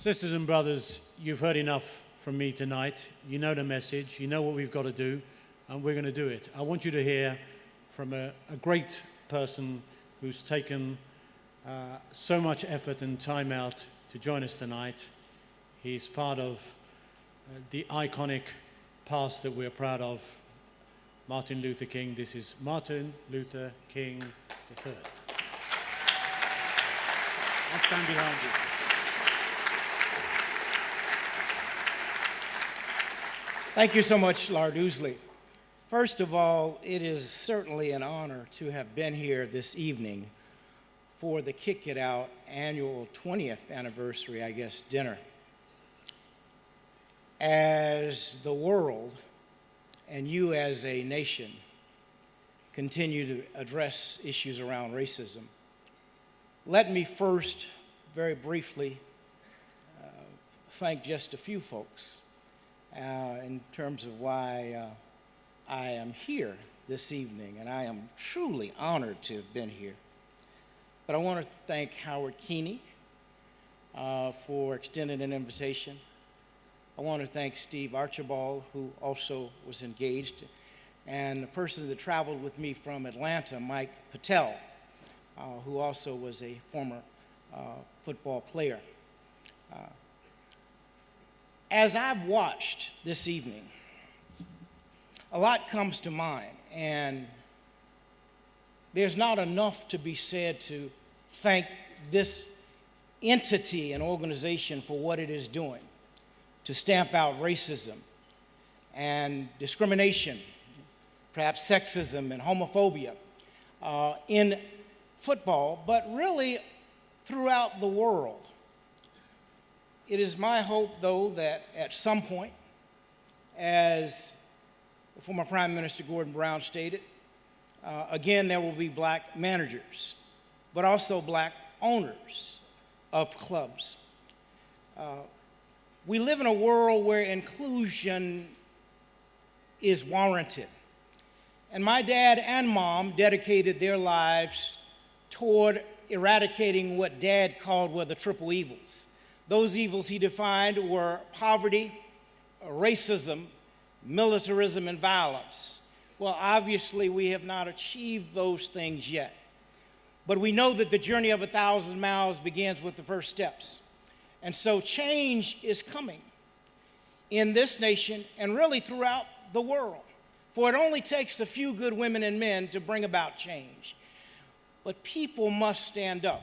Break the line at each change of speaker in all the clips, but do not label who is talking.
Sisters and brothers, you've heard enough from me tonight. You know the message. You know what we've got to do, and we're going to do it. I want you to hear from a great person who's taken so much effort and time out to join us tonight. He's part of the iconic past that we're proud of, Martin Luther King. This is Martin Luther King III. I'll stand behind you.
Thank you so much, Lord Ouseley. First of all, it is certainly an honor to have been here this evening for the Kick It Out annual 20th anniversary, dinner. As the world and you as a nation continue to address issues around racism, let me first, very briefly, thank just a few folks in terms of why I am here this evening, and I am truly honored to have been here. But I want to thank Howard Keeney for extending an invitation. I want to thank Steve Archibald, who also was engaged, and the person that traveled with me from Atlanta, Mike Patel, who also was a former football player. As I've watched this evening, a lot comes to mind, and there's not enough to be said to thank this entity and organization for what it is doing to stamp out racism and discrimination, perhaps sexism and homophobia in football, but really throughout the world. It is my hope, though, that at some point, as the former Prime Minister Gordon Brown stated, again, there will be black managers, but also black owners of clubs. We live in a world where inclusion is warranted. And my dad and mom dedicated their lives toward eradicating what Dad were the triple evils. Those evils he defined were poverty, racism, militarism, and violence. Well, obviously, we have not achieved those things yet. But we know that the journey of 1,000 miles begins with the first steps. And so change is coming in this nation and really throughout the world. For it only takes a few good women and men to bring about change. But people must stand up.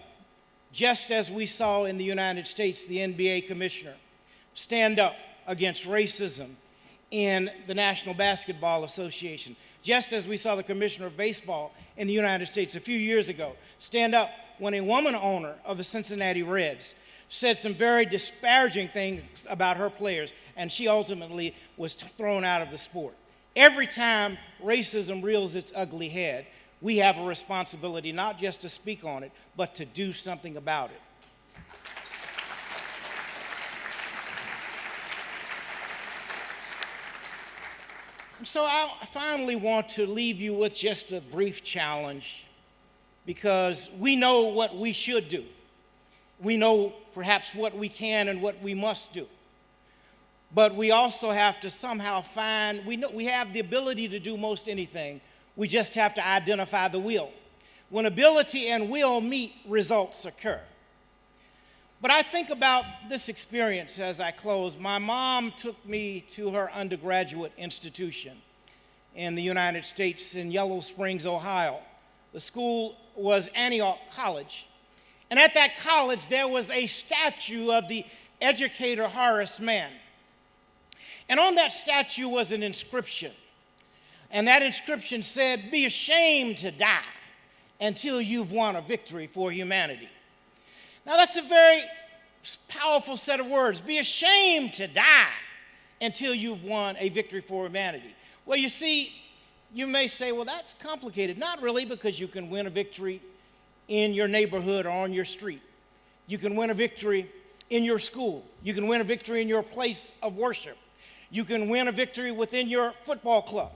Just as we saw in the United States, the NBA commissioner stand up against racism in the National Basketball Association. Just as we saw the commissioner of baseball in the United States a few years ago stand up when a woman owner of the Cincinnati Reds said some very disparaging things about her players, and she ultimately was thrown out of the sport. Every time racism rears its ugly head, we have a responsibility not just to speak on it, but to do something about it. And so I finally want to leave you with just a brief challenge, because we know what we should do. We know perhaps what we can and what we must do. But we also have to somehow find, we have the ability to do most anything. We just have to identify the will. When ability and will meet, results occur. But I think about this experience as I close. My mom took me to her undergraduate institution in the United States in Yellow Springs, Ohio. The school was Antioch College. And at that college, there was a statue of the educator Horace Mann. And on that statue was an inscription. And that inscription said, "Be ashamed to die until you've won a victory for humanity." Now that's a very powerful set of words. Be ashamed to die until you've won a victory for humanity. Well, you see, you may say, well, that's complicated. Not really, because you can win a victory in your neighborhood or on your street. You can win a victory in your school. You can win a victory in your place of worship. You can win a victory within your football club.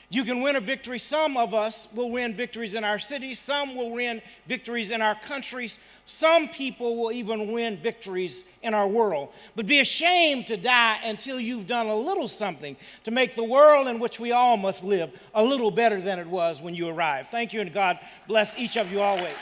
You can win a victory. Some of us will win victories in our cities. Some will win victories in our countries. Some people will even win victories in our world. But be ashamed to die until you've done a little something to make the world in which we all must live a little better than it was when you arrived. Thank you, and God bless each of you always.